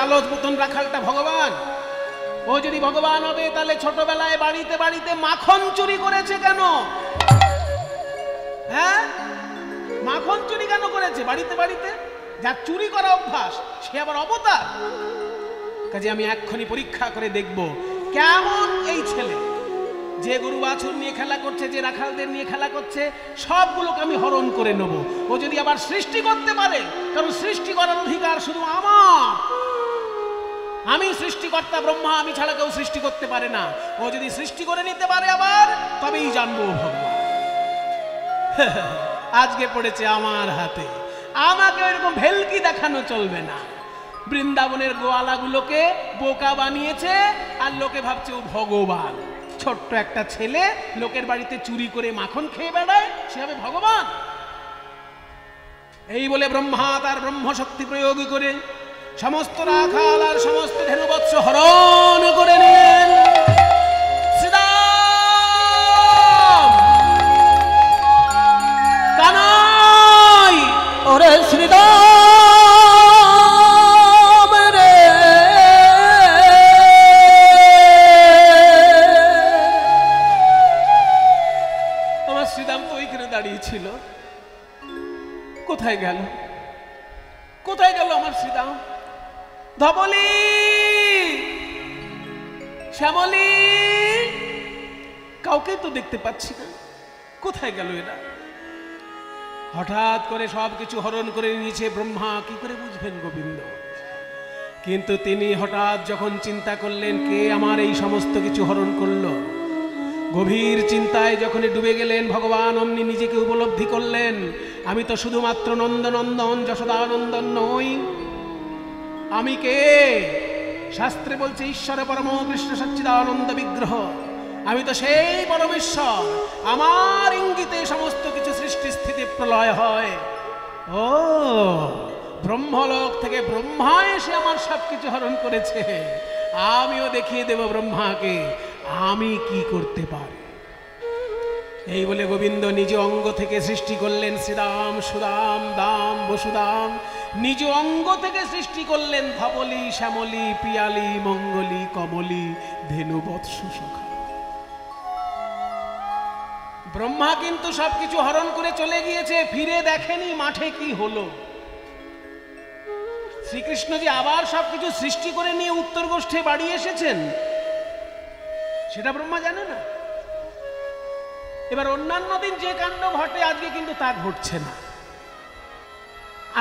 রাখালো মতন রাখালটা ভগবান। ও যদি ভগবান হবে তাহলে ছোটবেলায় বাড়িতে বাড়িতে মাখন চুরি করেছে কেন? হ্যাঁ, মাখন চুরি কেন করেছে বাড়িতে বাড়িতে? যার চুরি করা অভ্যাস সে আবার অবতার। কাজে আমি এক্ষুনি পরীক্ষা করে দেখব কেমন এই ছেলে, যে গরু বাছুর নিয়ে খেলা করছে, যে রাখালদের নিয়ে খেলা করছে, সবগুলোকে আমি হরণ করে নেব। ও যদি আবার সৃষ্টি করতে পারে, কারণ সৃষ্টি করার অধিকার শুধু আমার, আমি সৃষ্টিকর্তা ব্রহ্মা, আমি ছাড়া কেউ সৃষ্টি করতে পারে না। ও যদি সৃষ্টি করে নিতে পারে আবার, তবেই জানবো ভগবান। আজকে পড়েছে আমার হাতে, আমাকে এরকম ভেলকি দেখানো চলবে না। বৃন্দাবনের গোয়ালাগুলোকে বোকা বানিয়েছে, আর লোকে ভাবছে ও ভগবান। ছোট্ট একটা ছেলে লোকের বাড়িতে চুরি করে মাখন খেয়ে বেড়ায়, সে হবে ভগবান? এই বলে ব্রহ্মা তার ব্রহ্মশক্তি প্রয়োগ করে সমস্ত রাখাল আর সমস্ত ধেনুবৎস হরণ করে নিলেন। শ্রীরাম কানাই, ওরে শ্রীরাম রে, আমার শ্রীরাম তো ওইখানে দাঁড়িয়ে ছিল, কোথায় গেল? কোথায় গেল আমার শ্রীরাম? ধবলি, শ্যামলি, কাউকে তো দেখতে পাচ্ছি না, কোথায় গেল এরা? হঠাৎ করে সবকিছু হরণ করে নিয়েছে ব্রহ্মা, কি করে বুঝবেন গোবিন্দ? কিন্তু তিনি হঠাৎ যখন চিন্তা করলেন কে আমার এই সমস্ত কিছু হরণ করলো, গভীর চিন্তায় যখন ডুবে গেলেন, ভগবান অমনি নিজেকে উপলব্ধি করলেন, আমি তো শুধুমাত্র নন্দনন্দন যশোদানন্দন নই। আমি কে? শাস্ত্রে বলছে ঈশ্বর পরম কৃষ্ণ সচ্চিদানন্দ বিগ্রহ। আমি তো সেই পরমেশ্বর, আমার ইঙ্গিতে সমস্ত কিছু সৃষ্টি স্থিতি প্রলয় হয়। ও ব্রহ্মলোক থেকে ব্রহ্মা এসে আমার সবকিছু হরণ করেছে, আমিও দেখিয়ে দেব ব্রহ্মাকে আমি কি করতে পারি। এই বলে গোবিন্দ নিজ অঙ্গ থেকে সৃষ্টি করলেন শ্রীরাম, সুদাম, দাম, বসুদাম। নিজ অঙ্গ থেকে সৃষ্টি করলেন ধবলি, শ্যামলি, পিয়ালি, মঙ্গলি, কমলি, ধেনু, বৎস, সখা। ব্রহ্মা কিন্তু সবকিছু হরণ করে চলে গিয়েছে, ফিরে দেখেনি মাঠে কি হলো। শ্রীকৃষ্ণ যে আবার সবকিছু সৃষ্টি করে নিয়ে উত্তর গোষ্ঠে বাড়ি এসেছেন, সেটা ব্রহ্মা জানে না। এবার অন্যান্য দিন যে কাণ্ড ঘটে আজকে কিন্তু তা ঘটছে না।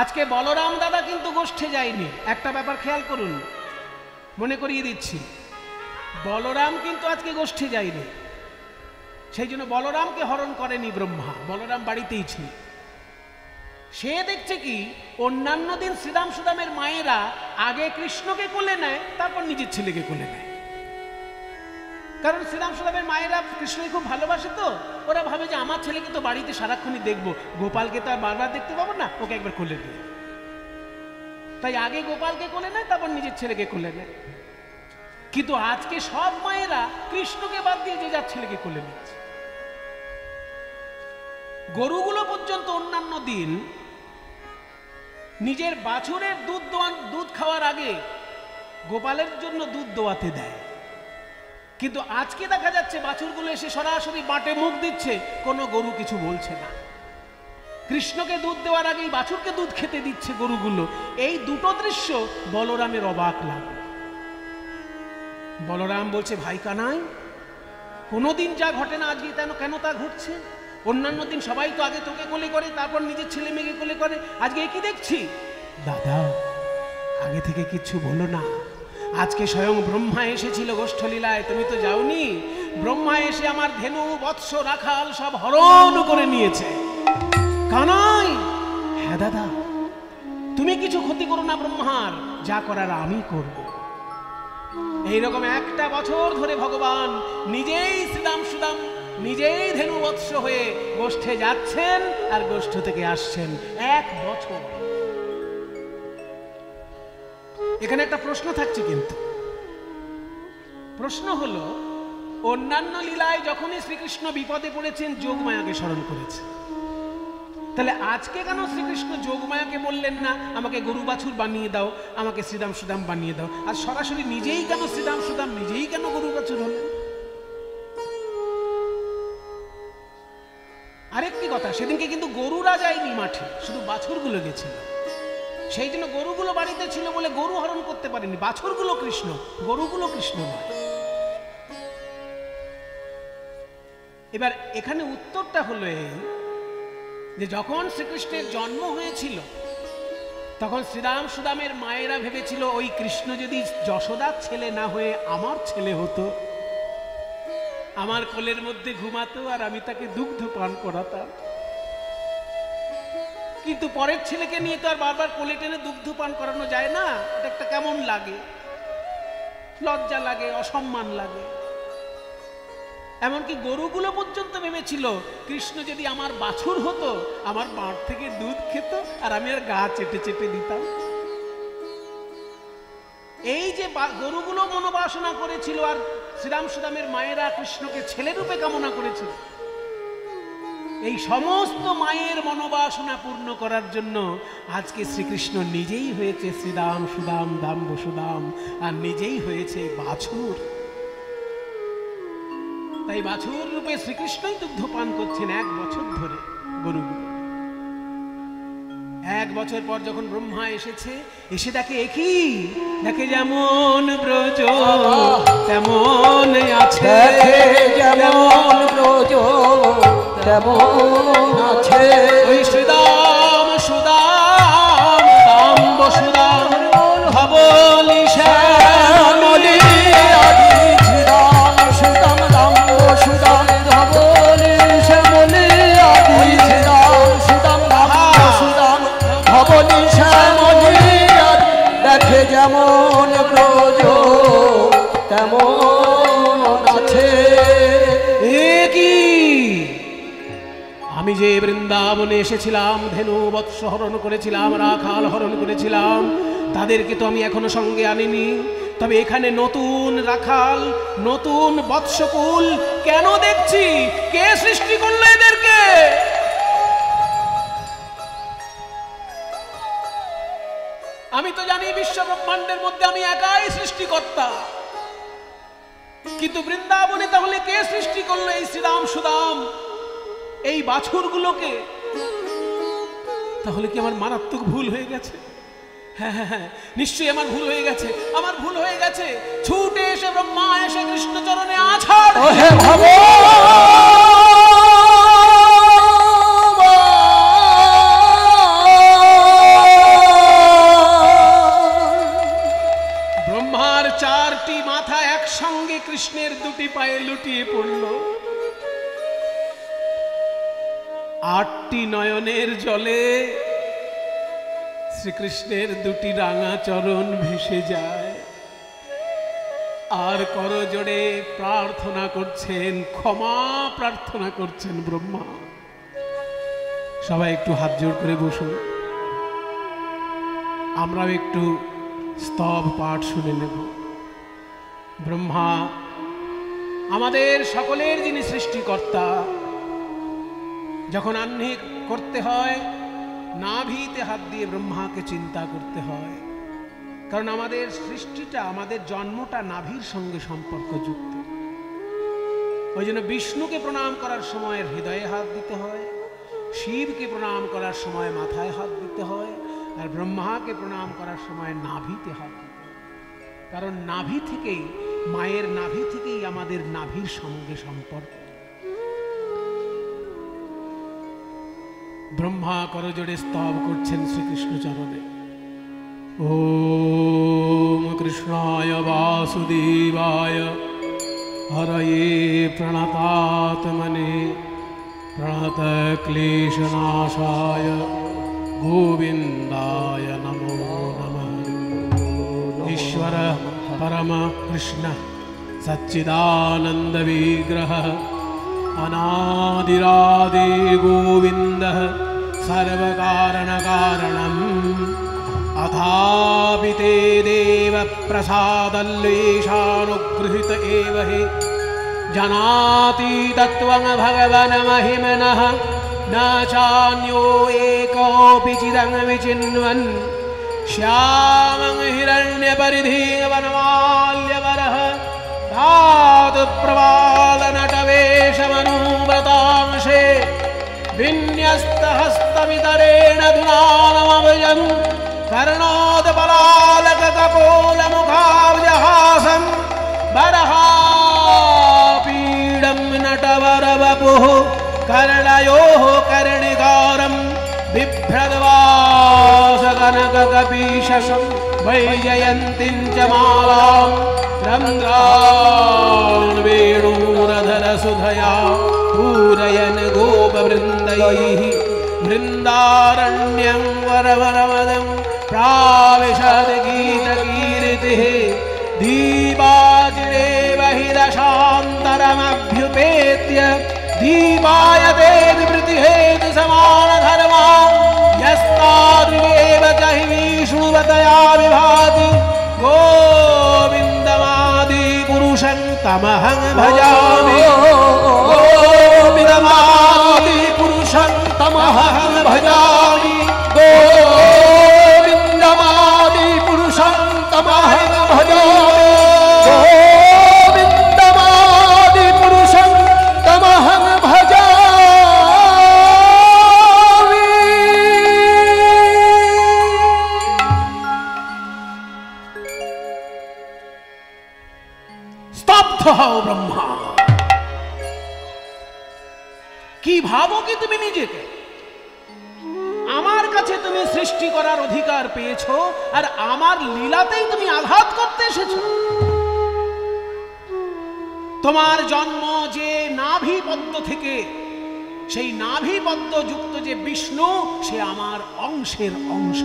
আজকে বলরাম দাদা কিন্তু গোষ্ঠে যায়নি, একটা ব্যাপার খেয়াল করুন, মনে করিয়ে দিচ্ছি, বলরাম কিন্তু আজকে গোষ্ঠে যায়নি। সেই জন্য বলরামকে হরণ করেনি ব্রহ্মা, বলরাম বাড়িতেই ছিল। সে দেখছে কি অন্যান্য দিন শ্রীরাম সুদামের মায়েরা আগে কৃষ্ণকে কোলে নেয়, তারপর নিজের ছেলেকে কোলে নেয়। কারণ শ্রীরাম সুদামের মায়েরা কৃষ্ণকে খুব ভালোবাসে, তো ওরা ভাবে যে আমার ছেলেকে তো বাড়িতে সারাক্ষণই দেখবো, গোপালকে তো আর বারবার দেখতে পাবো না, ওকে একবার কোলে দিই। তাই আগে গোপালকে কোলে নেয়, তারপর নিজের ছেলেকে কোলে নেয়। কিন্তু আজকে সব মায়েরা কৃষ্ণকে বাদ দিয়ে যে যার ছেলেকে কোলে নিচ্ছে। গরুগুলো পর্যন্ত অন্যান্য দিন নিজের বাছুরের দুধ খাওয়ার আগে গোপালের জন্য দুধ দোয়াতে দেয়, কিন্তু আজকে দেখা যাচ্ছে বাছুরগুলো এসে সরাসরি বাটে মুখ দিচ্ছে, কোনো গরু কিছু বলছে না। কৃষ্ণকে দুধ দেওয়ার আগেই বাছুরকে দুধ খেতে দিচ্ছে গরুগুলো। এই দুটো দৃশ্য বলরামের অবাক লাগলো। বলরাম বলছে, ভাই কানাই, কোনোদিন যা ঘটে না আজকে কেন তা ঘটছে? অন্যান্য দিন সবাই তো আগে তোকে কোলে করে, তারপর নিজের ছেলে মেয়েকে কোলে করে, আজকে কি দেখছি? দাদা আগে থেকে কিচ্ছু বলো না, আজকে স্বয়ং ব্রহ্মা এসেছিল গোষ্ঠলীলায়, তুমি তো যাওনি। ব্রহ্মা এসে আমার ধেনু, বৎস, রাখাল সব হরণ করে নিয়েছে। কানাই, হ্যাঁ দাদা, তুমি কিছু ক্ষতি করো না ব্রহ্মার, যা করার আমি করব। এইরকম একটা বছর ধরে ভগবান নিজেই শ্রীরাম সুদাম, নিজেই ধেনু বৎস হয়ে গোষ্ঠে যাচ্ছেন আর গোষ্ঠ থেকে আসছেন, এক বছর। এখানে একটা প্রশ্ন থাকছে, কিন্তু প্রশ্ন হলো, অন্যান্য লীলায় যখনই শ্রীকৃষ্ণ বিপদে পড়েছেন যোগমায়াকে স্মরণ করেছে, তাহলে আজকে কেন শ্রীকৃষ্ণ যোগমায়াকে বললেন না আমাকে গরু বাছুর বানিয়ে দাও, আমাকে শ্রীরাম সুদাম বানিয়ে দাও, আর সরাসরি নিজেই কেন শ্রীরাম সুদাম, নিজেই কেন গরু বাছুর হলেন? আরেকটি কথা, সেদিনকে কিন্তু গরুরা যায়নি মাঠে, শুধু বাছুরগুলো গেছিল। সেই জন্য গরুগুলো বাড়িতে ছিল বলে গরু হরণ করতে পারেনি, বাছুরগুলো কৃষ্ণ, গরুগুলো কৃষ্ণ নয়। এবার এখানে উত্তরটা হলো এই যে যখন শ্রীকৃষ্ণের জন্ম হয়েছিল তখন শ্রীরাম সুদামের মায়েরা ভেবেছিল ওই কৃষ্ণ যদি যশোদার ছেলে না হয়ে আমার ছেলে হতো, আমার কোলের মধ্যে ঘুমাতো আর আমি তাকে দুগ্ধ পান করাতাম। কিন্তু পরের ছেলেকে নিয়ে তো আর বারবার কোলে টেনে দুগ্ধ পান করানো যায় না, এটা একটা কেমন লাগে, লজ্জা লাগে, অসম্মান লাগে। এমনকি গরুগুলো পর্যন্ত ভেবেছিল কৃষ্ণ যদি আমার বাছুর হতো, আমার বাঁট থেকে দুধ খেত আর আমি আর গা চেটে চেটে দিতাম। এই যে গরুগুলো মনোবাসনা করেছিল আর শ্রীরাম সুদামের মায়েরা কৃষ্ণকে ছেলে রূপে কামনা করেছিল, এই সমস্ত মায়ের মনোবাসনা পূর্ণ করার জন্য আজকে শ্রীকৃষ্ণ নিজেই হয়েছে শ্রীরাম সুদাম দাম বসুদাম, আর নিজেই হয়েছে বাছুর। তাই বাছুর রূপে শ্রীকৃষ্ণই দুগ্ধ পান করছেন 1 বছর ধরে গরুগুলো। 1 বছর পর যখন ব্রহ্মা এসেছে, এসে দেখে একই, দেখে যেমন ব্রজ তেমন আছে, যেমন ব্রজ তেমন আছে। ওই শ্রীদাম সুদাম দাম বসুদাম ধবলি শ্যামলি, শ্রীরাম সুদাম দাম বসুদাম ধবলি শ্যামলি আদি, শ্রীরাম সুদাম দাম বসুদাম ধবলি শ্যামলি আদি। দেখে যেমন ব্রজ তেমন আছে। আমি যে বৃন্দাবনে এসেছিলাম, ধেনু বৎস হরণ করেছিলাম, রাখাল হরণ করেছিলাম, তাদেরকে তো আমি এখনো সঙ্গে আনিনি। তবে এখানে নতুন রাখাল, নতুন বৎসকুল কেন দেখছি? কে সৃষ্টি করলো এদেরকে? আমি তো জানি বিশ্ব ব্রহ্মাণ্ডের মধ্যে আমি একাই সৃষ্টিকর্তা, কিন্তু বৃন্দাবনে তাহলে কে সৃষ্টি করলো এই শ্রীরাম সুদাম, এই বাছুরগুলোকে? তাহলে কি আমার মারাত্মক ভুল হয়ে গেছে? হ্যাঁ হ্যাঁ হ্যাঁ, নিশ্চয়ই আমার ভুল হয়ে গেছে, আমার ভুল হয়ে গেছে। ছুটে এসে ব্রহ্মা এসে কৃষ্ণ চরণে আছাড়, হে ভগবান, ব্রহ্মার 4টি মাথা একসঙ্গে কৃষ্ণের 2টি পায়ে লুটিয়ে পড়ল। 8টি নয়নের জলে শ্রীকৃষ্ণের 2টি রাঙা চরণ ভেসে যায়, আর করজোড়ে প্রার্থনা করছেন, ক্ষমা প্রার্থনা করছেন ব্রহ্মা। সবাই একটু হাত জোড় করে বসুন, আমরাও একটু স্তব পাঠ শুনে নেব। ব্রহ্মা আমাদের সকলের যিনি সৃষ্টিকর্তা, যখন আহ্নিক করতে হয় নাভিতে হাত দিয়ে ব্রহ্মাকে চিন্তা করতে হয়, কারণ আমাদের সৃষ্টিটা, আমাদের জন্মটা নাভির সঙ্গে সম্পর্কযুক্ত। ওই জন্য বিষ্ণুকে প্রণাম করার সময় হৃদয়ে হাত দিতে হয়, শিবকে প্রণাম করার সময় মাথায় হাত দিতে হয়, আর ব্রহ্মাকে প্রণাম করার সময় নাভিতে হাত দিতে হয়। কারণ নাভি থেকেই, মায়ের নাভি থেকেই আমাদের নাভির সঙ্গে সম্পর্ক। ব্রহ্মা করজোড়ে স্তব করছেন শ্রীকৃষ্ণ চরণে। ওম কৃষ্ণায় বাসুদেবায় হরয়ে প্রণতাত্মনে প্রণত ক্লেশনাশায় গোবিন্দায় নমো নমঃ। ईश्वर परम कृष्ण सच्चिदानंद विग्रह अनादिरादि गोविंद सर्वकारण कारणम् अथापि ते देव प्रसादल्लेशानुगृहीत एव हि जनाति तत्त्वं भगवन् महिमनः न चान्यो एकोऽपि चिदं विचिन्वन् श्यामं हिरण्यपरिधिं वनमाल्यवरः धातु प्रवालनटवेशमनुव्रतांशे विन्यस्तहस्तवितरेण धुनानमभयं कर्णोदपलालककपोलमुखाब्जहासं बरहापीडं नटवरवपुः कर्णयोः कर्णिकारं बिभ्रद्वासकनककपीशं वैजयन्तीं च मालां रन्ध्रान् वेणूरधरसुधया पूरयन् गोपवृन्दैः वृन्दारण्यं वरवरवदं प्राविशद् गीतकीर्तिः दीपाचिरेव हि दशान्तरमभ्युपेत्य दीपायते विवृतिहेतु समानधर्मा यस्तादृगेव च हि विष्णुवतया विभाति गोविन्दमादिपुरुषं तमहं भजामि गोविन्दमादिपुरुषं तमहं भजामि गोविन्दमादिपुरुषं तमहं भजामि गोविन्दमादिपुरुषं तमहं भजामि। স্তব্ধ হও ব্রহ্মা। কি ভাবো কি তুমি নিজেকে? আমার কাছে তুমি সৃষ্টি করার অধিকার পেয়েছো আর আমার লীলাতেই তুমি আঘাত করতে এসেছো। তোমার জন্ম যে নাভি পদ্ম থেকে, সেই নাভি পদ্ম যুক্ত যে বিষ্ণু সে আমার অংশের অংশ।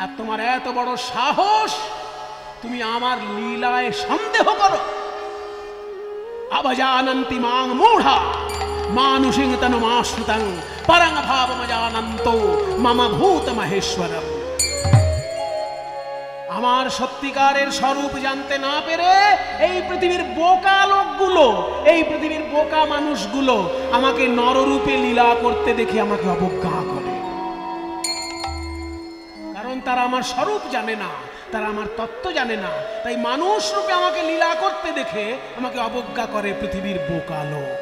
আর তোমার এত বড় সাহস তুমি আমার লীলায় সন্দেহ করো। अवजानन्ति मां मूढ़ा मानुषिं तनुमाश्रितं परं भावमजानन्तो मम भूत महेश्वरम। আমার সত্যিকারের স্বরূপ জানতে না পেরে এই পৃথিবীর বোকা লোকগুলো, এই পৃথিবীর বোকা মানুষগুলো আমাকে নররূপে লীলা করতে দেখে আমাকে অবজ্ঞা করে। কারণ তারা আমার স্বরূপ জানে না, তারা আমার তত্ত্ব জানে না, তাই মানুষ রূপে আমাকে লীলা করতে দেখে আমাকে অবজ্ঞা করে পৃথিবীর বোকা লোক।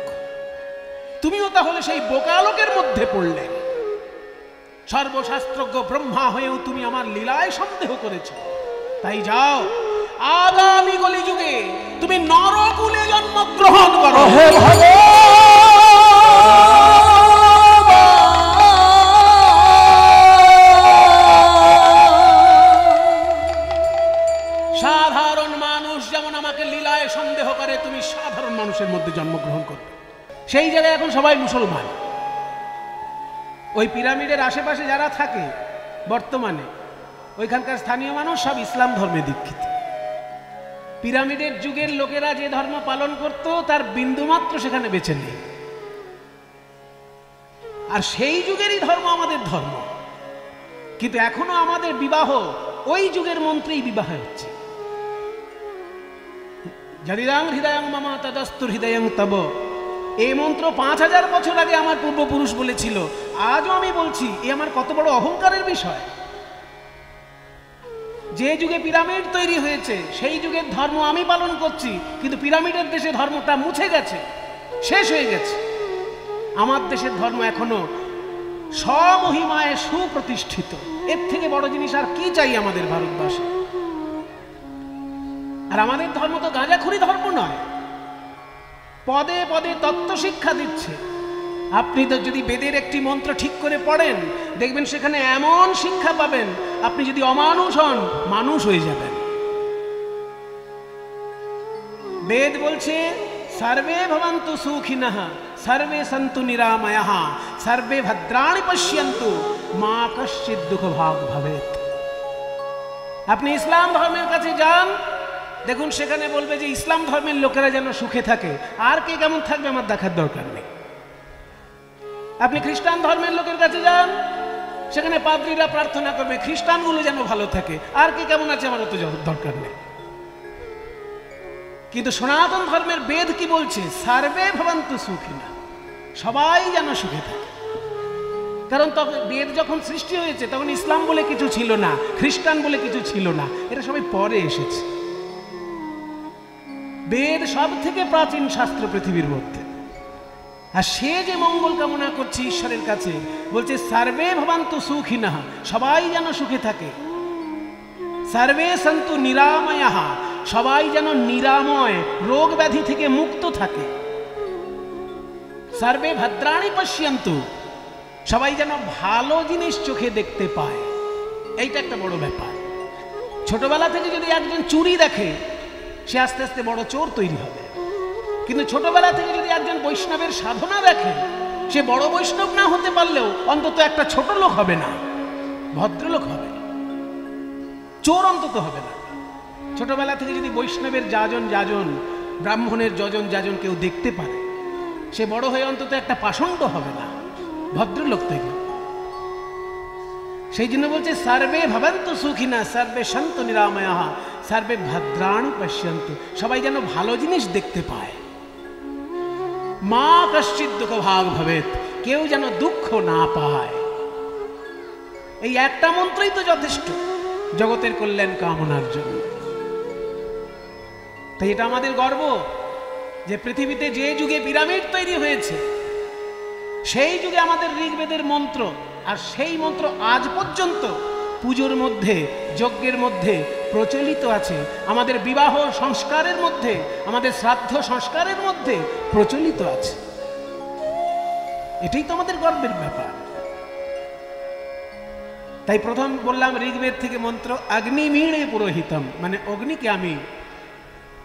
তুমিও তাহলে সেই বোকা লোকের মধ্যে পড়লে। সর্বশাস্ত্রজ্ঞ ব্রহ্মা হয়েও তুমি আমার লীলায় সন্দেহ করেছ। তাই যাও, আগামী কলিযুগে তুমি নরকুলে জন্মগ্রহণ করো। হে সাধারণ মানুষ যেমন আমাকে লীলায় সন্দেহ করে, তুমি সাধারণ মানুষের মধ্যে জন্মগ্রহণ করো। সেই জায়গায় এখন সবাই মুসলমান। ওই পিরামিডের আশেপাশে যারা থাকে বর্তমানে, ওইখানকার স্থানীয় মানুষ সব ইসলাম ধর্মে দীক্ষিত। পিরামিডের যুগের লোকেরা যে ধর্ম পালন করত তার বিন্দুমাত্র সেখানে বেঁচে নেই। আর সেই যুগেরই ধর্ম আমাদের ধর্ম, কিন্তু এখনো আমাদের বিবাহ ওই যুগের মন্ত্রেই বিবাহ হচ্ছে। যদিদাং হৃদয়ং মম তদস্তু হৃদয়ং তব, এই মন্ত্র 5000 বছর আগে আমার পূর্বপুরুষ বলেছিল। আজও আমি বলছি, এ আমার কত বড় অহংকারের বিষয়। যে যুগে পিরামিড তৈরি হয়েছে সেই যুগের ধর্ম আমি পালন করছি, কিন্তু পিরামিডের দেশে ধর্মটা মুছে গেছে, শেষ হয়ে গেছে। আমার দেশের ধর্ম এখনো স্বমহিমায় সুপ্রতিষ্ঠিত। এর থেকে বড় জিনিস আর কি চাই আমাদের ভারতবাসী? আর আমাদের ধর্ম তো গাঁজাখুরি ধর্ম নয়, পদে পদে তত্ত্ব শিক্ষা দিচ্ছে। আপনি তো যদি বেদের একটি মন্ত্র ঠিক করে পড়েন, দেখবেন সেখানে এমন শিক্ষা পাবেন, আপনি যদি অমানুষ হন মানুষ হয়ে যাবেন। বেদ বলছে সর্বে ভবন্তু সুখিনঃ সর্বে সন্তু নিরাময়ঃ সর্বে ভদ্রাণি পশ্যন্তু মা কশ্চিৎ দুঃখ ভাগ ভবেৎ। আপনি ইসলাম ধর্মের কাছে যান, দেখুন সেখানে বলবে যে ইসলাম ধর্মের লোকেরা যেন সুখে থাকে। আর কে কেমন থাকবে আমার দেখার দরকার নেই। আপনি খ্রিস্টান ধর্মের লোকের কাছে যান, সেখানে পাদ্রীরা প্রার্থনা করবে খ্রিস্টানগুলো যেন ভালো থাকে। আর কে কেমন আছে আমার তো দরকার নেই। কিন্তু সনাতন ধর্মের বেদ কি বলছে? সর্বে ভবন্তু সুখিনঃ, সবাই যেন সুখে থাকে। কারণ তখন বেদ যখন সৃষ্টি হয়েছে তখন ইসলাম বলে কিছু ছিল না, খ্রিস্টান বলে কিছু ছিল না, এটা সবাই পরে এসেছে। বেদ সব থেকে প্রাচীন শাস্ত্র পৃথিবীর মধ্যে। আর সে যে মঙ্গল কামনা করছে ঈশ্বরের কাছে, বলছে সর্বে ভবন্তু সুখিনঃ, সবাই যেন সুখে থাকে। সর্বে সন্তু নিরাময়াঃ, সবাই যেন নিরাময়, রোগ ব্যাধি থেকে মুক্ত থাকে। সর্বে ভদ্রাণি পশ্যন্তু, সবাই যেন ভালো জিনিস চোখে দেখতে পায়। এইটা একটা বড় ব্যাপার। ছোটবেলা থেকে যদি একজন চুরি দেখে, সে আস্তে আস্তে বড় চোর তৈরি হবে। কিন্তু ছোটবেলা থেকে যদি একজন বৈষ্ণবের সাধনা দেখে, সে বড় বৈষ্ণব না হতে পারলেও অন্তত একটা ছোট লোক হবে না, ভদ্রলোক হবে, চোর অন্তত হবে না। ছোটবেলা থেকে যদি বৈষ্ণবের যাজন, ব্রাহ্মণের যজন কেউ দেখতে পারে, সে বড় হয়ে অন্তত একটা পাষণ্ড হবে না, ভদ্রলোক তৈরি। সেই জন্য বলছে সর্বে ভবন্তু সুখিনঃ সর্বে সন্তু নিরাময়াঃ সর্বে ভদ্রাণি পশ্যন্তু, সবাই যেন ভালো জিনিস দেখতে পায়। মা কশ্চিৎ দুঃখ ভাগ ভবেৎ, কেউ যেন দুঃখ না পায়। এই একটা মন্ত্রই তো যথেষ্ট জগতের কল্যাণ কামনার জন্য। তাই এটা আমাদের গর্ব যে পৃথিবীতে যে যুগে পিরামিড তৈরি হয়েছে, সেই যুগে আমাদের ঋগ্বেদের মন্ত্র, আর সেই মন্ত্র আজ পর্যন্ত পুজোর মধ্যে, যজ্ঞের মধ্যে প্রচলিত আছে, আমাদের বিবাহ সংস্কারের মধ্যে, আমাদের শ্রাদ্ধ সংস্কারের মধ্যে প্রচলিত আছে। এটাই তো আমাদের গর্বের ব্যাপার। তাই প্রথম বললাম ঋগ্বেদ থেকে মন্ত্র, অগ্নিমীড়ে পুরোহিতম, মানে অগ্নিকে আমি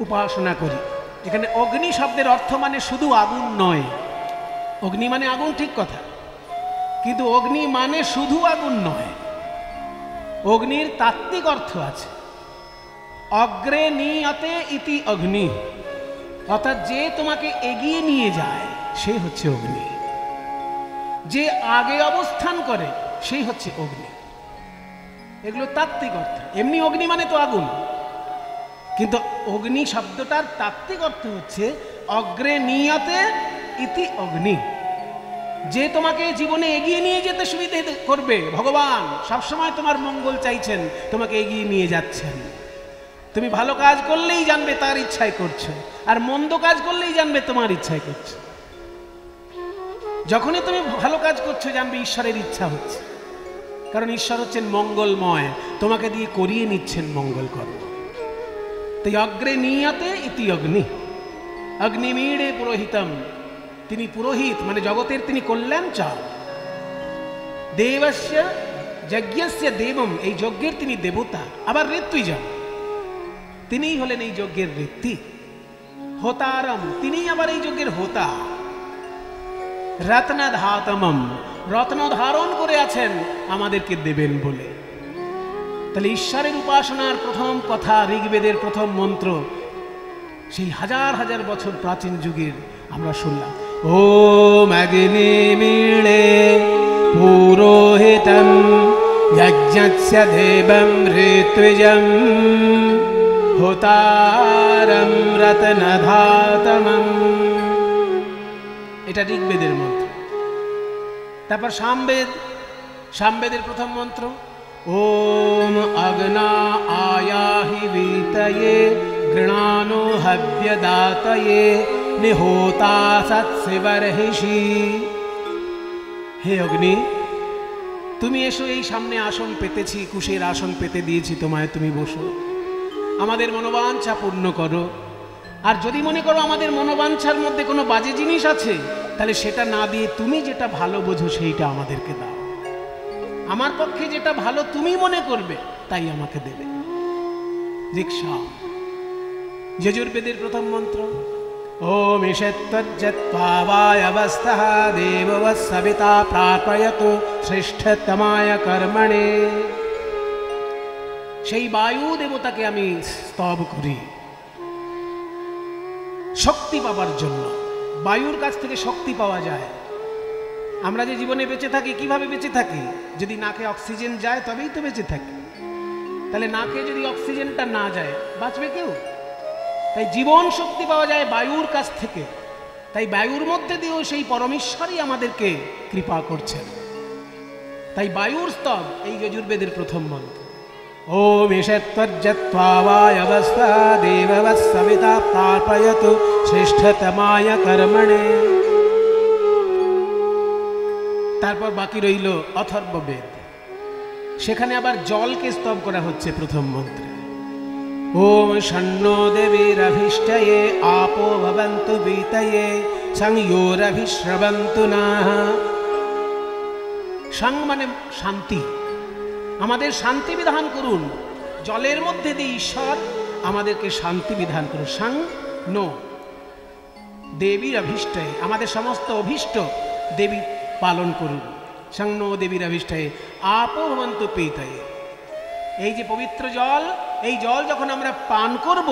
উপাসনা করি। এখানে অগ্নি শব্দের অর্থ মানে শুধু আগুন নয়। অগ্নি মানে আগুন, ঠিক কথা, কিন্তু অগ্নি মানে শুধু আগুন নয়। অগ্নির তাত্ত্বিক অর্থ আছে। অগ্রে নিয়তে ইতি অগ্নি, অর্থাৎ যে তোমাকে এগিয়ে নিয়ে যায় সে হচ্ছে অগ্নি, যে আগে অবস্থান করে সেই হচ্ছে অগ্নি। এগুলো তাত্ত্বিক অর্থ। এমনি অগ্নি মানে তো আগুন, কিন্তু অগ্নি শব্দটার তাত্ত্বিক অর্থ হচ্ছে অগ্রে নিয়তে ইতি অগ্নি, যে তোমাকে জীবনে এগিয়ে নিয়ে যেতে সুবিধা করবে। ভগবান সবসময় তোমার মঙ্গল চাইছেন, তোমাকে এগিয়ে নিয়ে যাচ্ছেন। তুমি ভালো কাজ করলেই জানবে তার ইচ্ছায় করছো, আর মন্দ কাজ করলেই জানবে তোমার ইচ্ছায় করছো। যখনই তুমি ভালো কাজ করছো জানবে ঈশ্বরের ইচ্ছা হচ্ছে, কারণ ঈশ্বর হচ্ছেন মঙ্গলময়, তোমাকে দিয়ে করিয়ে নিচ্ছেন মঙ্গল কর্ম। তাই অগ্রে নিয়তে ইতি অগ্নি, অগ্নিমীড়ে পুরোহিতম, তিনি পুরোহিত মানে জগতের তিনি কল্যাণ চান। দেবস্য যজ্ঞস্য দেবম, এই যজ্ঞের তিনি দেবতা, আবার ঋত্বিজম, তিনিই হলেন এই যজ্ঞের ঋত্বি। হোতারম, তিনিই আবার এই যজ্ঞের হোতা। রত্নধাতমম, রত্ন ধারণ করে আছেন আমাদেরকে দেবেন বলে। তাহলে ঈশ্বরের উপাসনার প্রথম কথা, ঋগ্বেদের প্রথম মন্ত্র, সেই হাজার হাজার বছর প্রাচীন যুগের আমরা শুনলাম। ওম অগ্নিমীড়ে পুরোহিতম যজ্ঞস্য দেবম ঋত্বিজম হোতারম রত্নধাতমম। এটা ঋগ্বেদের মন্ত্র। তারপর সামবেদ, সামবেদের প্রথম মন্ত্র ওম অগ্না আয়াহি বীতয়ে গৃণানো হব্যদাতয়ে নিহোতা সৎসিবর্হিষি। হে অগ্নি, তুমি এসো, এই সামনে আসন পেতেছি, কুশের আসন পেতে দিয়েছি তোমায়, তুমি বসো, আমাদের মনোবাঞ্ছা পূর্ণ করো। আর যদি মনে করো আমাদের মনোবাঞ্ছার মধ্যে কোনো বাজে জিনিস আছে, তাহলে সেটা না দিয়ে তুমি যেটা ভালো বোঝো সেইটা আমাদেরকে দাও। আমার পক্ষে যেটা ভালো তুমি মনে করবে তাই আমাকে দেবে। দীক্ষা, যজুর্বেদের প্রথম মন্ত্র ওম ঈশত্বজ্জত্বাবায়বস্তঃ দেববৎ সবিতা প্রাপয়তু শ্রেষ্ঠতমায় কর্মণে। সেই বায়ু দেবতাকে আমি স্তব করি শক্তি পাবার জন্য। বায়ুর কাছ থেকে শক্তি পাওয়া যায়। আমরা যে জীবনে বেঁচে থাকি, কিভাবে বেঁচে থাকি? যদি নাকে অক্সিজেন যায় তবেই তো বেঁচে থাকি। তাহলে নাকে যদি অক্সিজেনটা না যায় বাঁচবে কেউ? তাই জীবন শক্তি পাওয়া যায় বায়ুর কাছ থেকে। তাই বায়ুর মধ্যে দিয়েও সেই পরমেশ্বরই আমাদেরকে কৃপা করছেন। তাই বায়ুর স্তব এই যজুর্বেদের প্রথম মন্ত্র। ওম ঈশত্বজ্জত্বাবায়বস্তা দেববৎ সবিতা তার্পয়তু শ্রেষ্ঠতমায় কর্মণে। তারপর বাকি রইল অথর্ববেদ, সেখানে আবার জলকে স্তব করা হচ্ছে প্রথম মন্ত্রে। ওম ষণ্ণো দেবীরভিষ্টয়ে আপো ভবন্তু বীতয়ে সংয়োরভিশ্রবন্তু নাহ। সাং মানে শান্তি, আমাদের শান্তি বিধান করুন। জলের মধ্যে দিয়ে ঈশ্বর আমাদেরকে শান্তি বিধান করুন। সাং নো দেবীর অভিষ্টয়ে, আমাদের সমস্ত অভিষ্ট দেবী পালন করুন। সাং নো দেবীর অভিষ্টয়ে আপো ভবন্তু পীতয়ে। এই যে পবিত্র জল, এই জল যখন আমরা পান করব,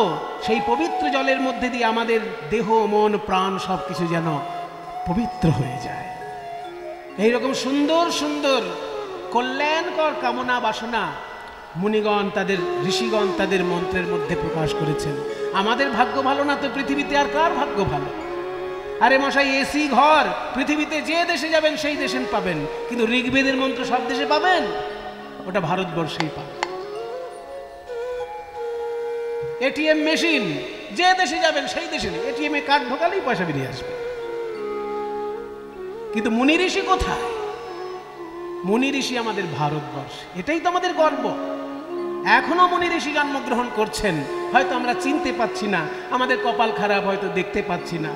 সেই পবিত্র জলের মধ্যে দিয়ে আমাদের দেহ মন প্রাণ সব কিছু যেন পবিত্র হয়ে যায়। এইরকম সুন্দর সুন্দর কল্যাণকর কামনা বাসনা মুনিগণ তাদের ঋষিগণ তাদের মন্ত্রের মধ্যে প্রকাশ করেছেন। আমাদের ভাগ্য ভালো না তো পৃথিবীতে আর কার ভাগ্য ভালো? আরে মশাই, এসি ঘর, পৃথিবীতে যে দেশে যাবেন সেই দেশে পাবেন, কিন্তু ঋগ্বেদের মন্ত্র সব দেশে পাবেন? ওটা ভারতবর্ষেই পাবেন। এটিএম মেশিন, যে দেশে যাবেন সেই দেশে নেই, এটিএমে কার্ড ঢোকালেই পয়সা বেরিয়ে আসবে। কিন্তু মুনি ঋষি কোথায়? মুনি ঋষি আমাদের ভারতবর্ষ, এটাই তো আমাদের গর্ব। এখনো মুনি ঋষি জন্মগ্রহণ করছেন, হয়তো আমরা চিনতে পাচ্ছি না, আমাদের কপাল খারাপ, হয়তো দেখতে পাচ্ছি না।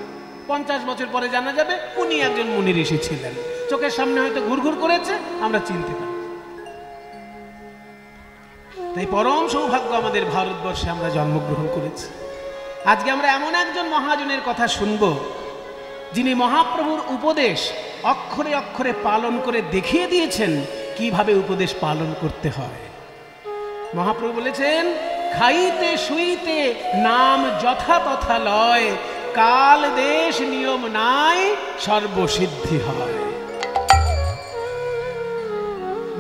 50 বছর পরে জানা যাবে উনি একজন মুনি ঋষি ছিলেন। চোখের সামনে হয়তো ঘুরঘুর করেছে, আমরা চিনতে পারি। তাই পরম সৌভাগ্য আমাদের ভারতবর্ষে আমরা জন্মগ্রহণ করেছি। আজকে আমরা এমন একজন মহাজনের কথা শুনব, যিনি মহাপ্রভুর উপদেশ অক্ষরে অক্ষরে পালন করে দেখিয়ে দিয়েছেন কিভাবে উপদেশ পালন করতে হয়। মহাপ্রভু বলেছেন, খাইতে শুইতে নাম যথা তথা লয়, কাল দেশ নিয়ম নাই সর্বসিদ্ধি হয়।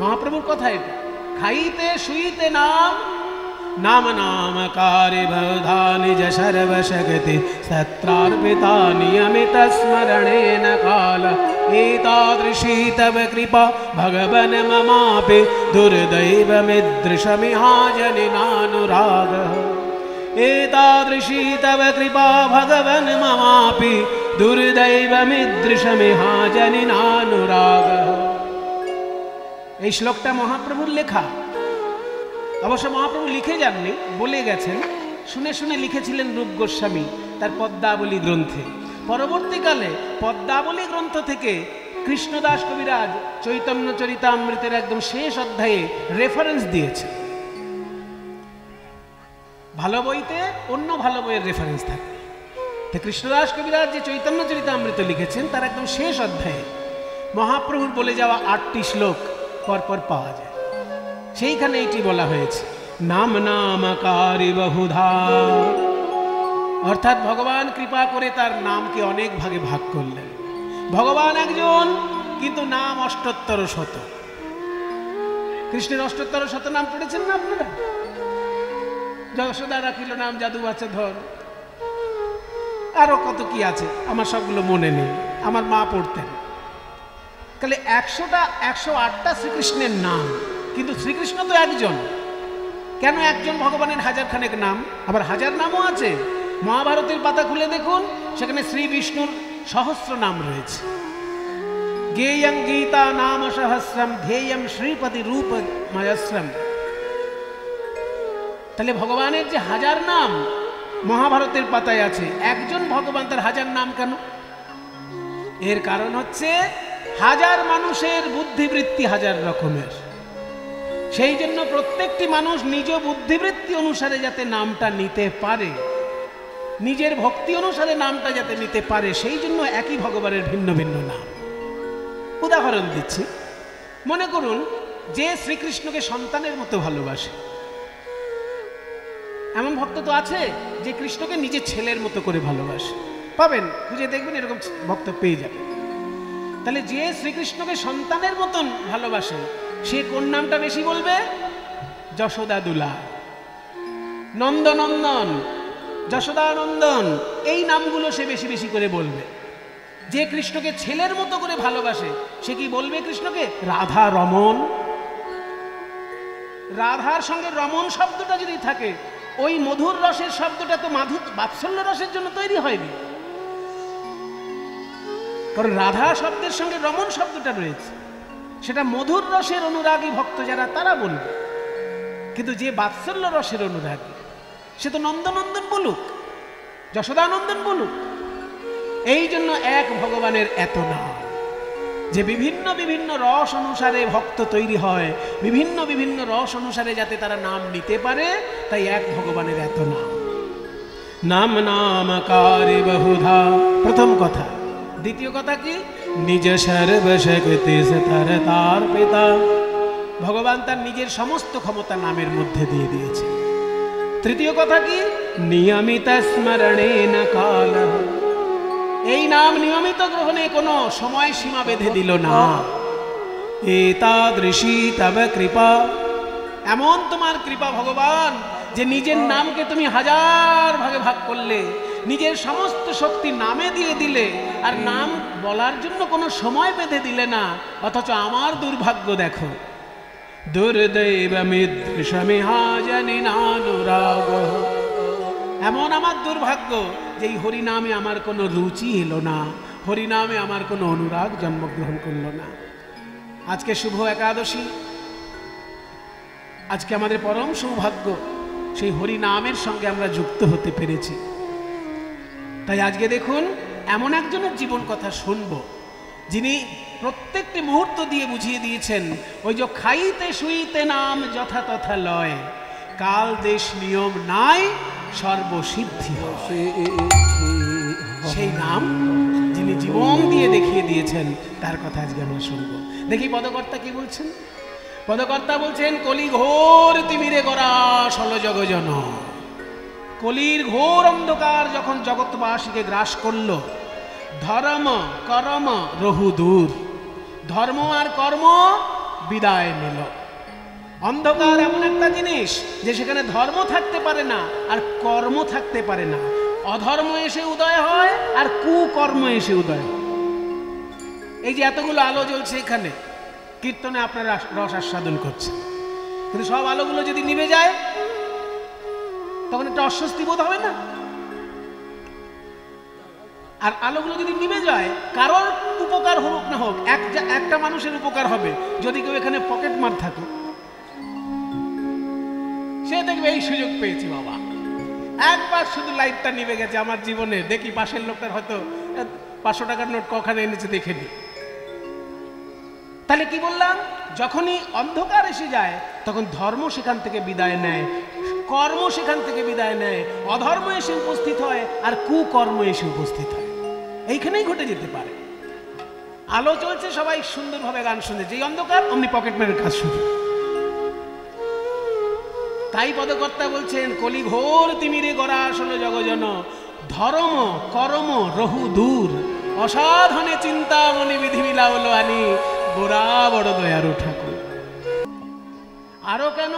মহাপ্রভুর কথা এটা। খাইতে শুইতে নাম, নাম নামকারে বধা নিজ সর্বশক্তি সত্রার্পিতা নিয়মিত স্মরণেন কাল। एतादृशी तव कृपा भगवन् ममापि दुर्दैवमिदृशमिहाजनिनानुराग। एतादृशी तव कृपा भगवन् ममापि दुर्दैवमिदृशमिहाजनिनानुराग। এই শ্লোকটা মহাপ্রভুর লেখা। অবশ্য মহাপ্রভু লিখে যাননি, বলে গেছেন, শুনে শুনে লিখেছিলেন রূপ গোস্বামী তার পদ্মাবলী গ্রন্থে। পরবর্তীকালে পদ্মাবলী গ্রন্থ থেকে কৃষ্ণদাস কবিরাজ চৈতন্য চরিতামৃতের একদম শেষ অধ্যায়ে রেফারেন্স দিয়েছে। ভালো বইতে অন্য ভালো বইয়ের রেফারেন্স থাকে। তো কৃষ্ণদাস কবিরাজ যে চৈতন্য চরিতামৃত লিখেছেন তার একদম শেষ অধ্যায়ে মহাপ্রভুর বলে যাওয়া 8টি শ্লোক পরপর পাওয়া যায়। সেইখানে এইটি বলা হয়েছে, নাম নামকারী বহুধা। অর্থাৎ ভগবান কৃপা করে তার নামকে অনেক ভাগে ভাগ করলেন। ভগবান একজন, কিন্তু নাম 78 কৃষ্ণের 78 নাম পড়েছেন না আপনারা? যশোদা রাখিল নাম জাদু আছে ধর, আরো কত কি আছে, আমার সবগুলো মনে নেই, আমার মা পড়তেন। তাহলে 108টা শ্রীকৃষ্ণের নাম, কিন্তু শ্রীকৃষ্ণ তো একজন। কেন একজন ভগবানের হাজারখানেক নাম? আবার হাজার নামও আছে। মহাভারতের পাতা খুলে দেখুন, সেখানে শ্রী বিষ্ণুর সহস্র নাম রয়েছে। গেয়ং গীতা নাম সহস্রম ধ্যেয়ং শ্রীপতি রূপ ময়স্রম। তাহলে ভগবানের যে হাজার নাম মহাভারতের পাতায় আছে, একজন ভগবান, তার হাজার নাম কেন? এর কারণ হচ্ছে হাজার মানুষের বুদ্ধিবৃত্তি হাজার রকমের। সেই জন্য প্রত্যেকটি মানুষ নিজ বুদ্ধিবৃত্তি অনুসারে যাতে নামটা নিতে পারে, নিজের ভক্তি অনুসারে নামটা যাতে নিতে পারে, সেই জন্য একই ভগবানের ভিন্ন ভিন্ন নাম। উদাহরণ দিচ্ছি, মনে করুন যে শ্রীকৃষ্ণকে সন্তানের মতো ভালোবাসে, এমন ভক্ত তো আছে যে কৃষ্ণকে নিজের ছেলের মতো করে ভালোবাসে। পাবেন, খুঁজে দেখবেন, এরকম ভক্ত পেয়ে যাবেন। তাহলে যে শ্রীকৃষ্ণকে সন্তানের মতন ভালোবাসে, সে কোন নামটা বেশি বলবে? যশোদা দুলা, নন্দনন্দন, যশোদানন্দন, এই নামগুলো সে বেশি বেশি করে বলবে। যে কৃষ্ণকে ছেলের মতো করে ভালোবাসে সে কি বলবে কৃষ্ণকে রাধা রমন? রাধার সঙ্গে রমন শব্দটা যদি থাকে, ওই মধুর রসের শব্দটা তো বাৎসল্য রসের জন্য তৈরি হয়নি, কারণ রাধা শব্দের সঙ্গে রমন শব্দটা রয়েছে, সেটা মধুর রসের অনুরাগী ভক্ত যারা তারা বলবে। কিন্তু যে বাৎসল্য রসের অনুরাগী সে তো নন্দনন্দন বলুক, যশোদানন্দন বলুক। এই জন্য এক ভগবানের এত নাম, যে বিভিন্ন বিভিন্ন রস অনুসারে ভক্ত তৈরি হয়, বিভিন্ন বিভিন্ন রস অনুসারে যাতে তারা নাম নিতে পারে, তাই এক ভগবানের এত নাম। নাম নামকারী বহুধা, প্রথম কথা। দ্বিতীয় কথা কি? নিজ সর্বশক্তি তার পিতা, ভগবান তার নিজের সমস্ত ক্ষমতা নামের মধ্যে দিয়ে দিয়েছে। তৃতীয় কথা কি? নিয়মিত স্মরণেন কাল, এই নাম নিয়মিত গ্রহণে কোনো সময় সীমা বেঁধে দিল না। এতাদৃশী তব কৃপা, এমন তোমার কৃপা ভগবান যে নিজের নামকে তুমি হাজার ভাগে ভাগ করলে, নিজের সমস্ত শক্তি নামে দিয়ে দিলে, আর নাম বলার জন্য কোনো সময় বেঁধে দিলে না। অথচ আমার দুর্ভাগ্য দেখো, দুর্দৈবমিদৃশমিহাজনিনানুরাগ, এমন আমার দুর্ভাগ্য যে এই হরিনামে আমার কোনো রুচি এলো না, হরিনামে আমার কোনো অনুরাগ জন্মগ্রহণ করলো না। আজকে শুভ একাদশী, আজকে আমাদের পরম সৌভাগ্য, সেই হরিনামের সঙ্গে আমরা যুক্ত হতে পেরেছি। তাই আজকে দেখুন এমন একজনের জীবন কথা শুনবো যিনি প্রত্যেকটি মুহূর্ত দিয়ে বুঝিয়ে দিয়েছেন, ওই যে খাইতে শুইতে নাম যথা তথা লয়, কাল দেশ নিয়ম নাই সর্বসিদ্ধি হয়। সেই নাম যিনি জীবন দিয়ে দেখিয়ে দিয়েছেন তার কথা আজকে আমরা শুনবো। দেখি পদকর্তা কি বলছেন। পদকর্তা বলছেন, কলি ঘোর তিমিরে গড়া ষোল জগজন, কলির ঘোর অন্ধকার যখন জগৎবাসীকে গ্রাস করল, ধর্ম কর্ম রহু দূর, ধর্ম আর কর্ম বিদায় নিল। অন্ধকার এমন একটা জিনিস যে সেখানে ধর্ম থাকতে পারে না আর কর্ম থাকতে পারে না, অধর্ম এসে উদয় হয় আর কুকর্ম এসে উদয় হয়। এই যে এতগুলো আলো জ্বলছে এখানে, কীর্তনে আপনারা রস আস্বাদন করছেন, কিন্তু সব আলোগুলো যদি নিভে যায় তখন একটা অস্বস্তি বোধ হবে না? আর আলোগুলো যদি নিভে যায়, কারোর উপকার হোক না হোক, একটা মানুষের উপকার হবে যদি কেউ এখানে পকেট মার থাকে, সে দেখবে এই সুযোগ পেয়েছি বাবা, একবার শুধু লাইটটা নিভে গেছে আমার জীবনে, দেখি পাশের লোকটার হয়তো 500 টাকার নোট কখানে এনেছে দেখে নি। তাহলে কি বললাম, যখনই অন্ধকার এসে যায় তখন ধর্ম সেখান থেকে বিদায় নেয়, কর্ম সেখান থেকে বিদায় নেয়, অধর্ম এসে উপস্থিত হয় আর কুকর্ম এসে উপস্থিত হয়। এইখানেই ঘটে যেতে পারে। আলো চলছে, সবাই সুন্দরভাবে গান শুনছে, যেই অন্ধকার অমনি পকেটম্যানের কাজ শুরু। তাই পদকর্তা বলছেন, কলি ঘোর তিমিরে গড়া ষোল জগজন, ধর্ম কর্ম রহু দূর, অসাধনে চিন্তা মনে বিধি মিলাবল আনি, গোরা বড় দয়ারু ঠাকুর। আরো কেন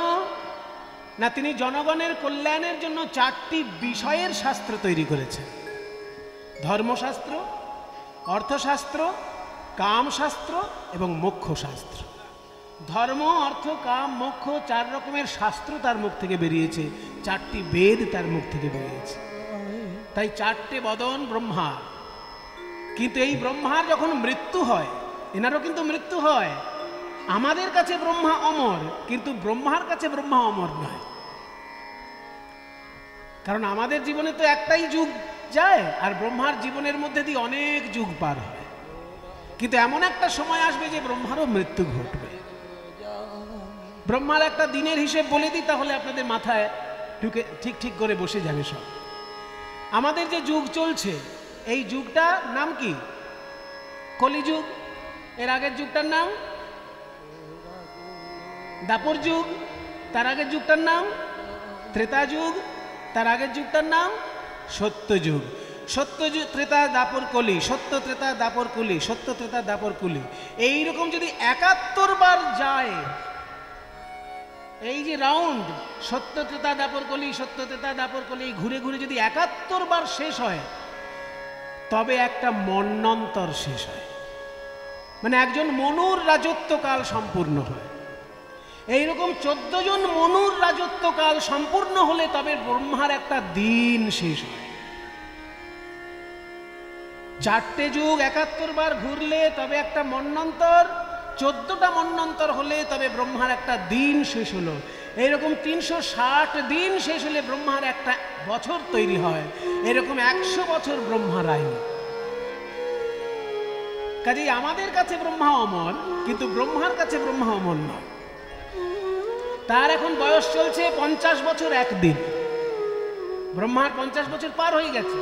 না, তিনি জনগণের কল্যাণের জন্য 4টি বিষয়ের শাস্ত্র তৈরি করেছেন: ধর্মশাস্ত্র, অর্থশাস্ত্র, কামশাস্ত্র এবং মোক্ষশাস্ত্র। ধর্ম, অর্থ, কাম, মোক্ষ 4 রকমের শাস্ত্র তার মুখ থেকে বেরিয়েছে, 4টি বেদ তার মুখ থেকে বেরিয়েছে। তাই 4টে বদন ব্রহ্মার। কিন্তু এই ব্রহ্মার যখন মৃত্যু হয়, এনারও কিন্তু মৃত্যু হয়। আমাদের কাছে ব্রহ্মা অমর, কিন্তু ব্রহ্মার কাছে ব্রহ্মা অমর নয়। কারণ আমাদের জীবনে তো একটাই যুগ যায়, আর ব্রহ্মার জীবনের মধ্যে দিয়ে অনেক যুগ পার হয়। কিন্তু এমন একটা সময় আসবে যে ব্রহ্মারও মৃত্যু ঘটবে। ব্রহ্মার একটা দিনের হিসেব বলে দিই, তাহলে আপনাদের মাথায় ঢুকে ঠিক ঠিক করে বসে যাবে সব। আমাদের যে যুগ চলছে, এই যুগটার নাম কি? কলিযুগ। এর আগের যুগটার নাম দাপর যুগ। তার আগের যুগটার নাম ত্রেতা যুগ। তার আগের যুগটার নাম সত্য যুগ। সত্য যুগ, ত্রেতা, দাপর, কলি, সত্য, ত্রেতা, দাপর, কলি, সত্য, ত্রেতা, দাপর, কলি, এইরকম যদি 71 বার যায়, এই যে রাউন্ড সত্য, ত্রেতা, দাপর, কলি, সত্য, ত্রেতা, দাপর, কলি, ঘুরে ঘুরে যদি 71 বার শেষ হয়, তবে একটা মন্বন্তর শেষ হয়, মানে একজন মনুর রাজত্বকাল সম্পূর্ণ হয়। এইরকম 14 জন মনুর রাজত্বকাল সম্পূর্ণ হলে তবে ব্রহ্মার একটা দিন শেষ হয়। 4টে যুগ 71 বার ঘুরলে তবে একটা মন্বন্তর, 14টা মন্বন্তর হলে তবে ব্রহ্মার একটা দিন শেষ হলো। এইরকম 360 দিন শেষ হলে ব্রহ্মার একটা বছর তৈরি হয়। এরকম 100 বছর ব্রহ্মার আয়ু। কাজেই আমাদের কাছে ব্রহ্মা অমর, কিন্তু ব্রহ্মার কাছে ব্রহ্মা অমর নয়। তার এখন বয়স চলছে 50 বছর 1 দিন। ব্রহ্মার 50 বছর পার হয়ে গেছে,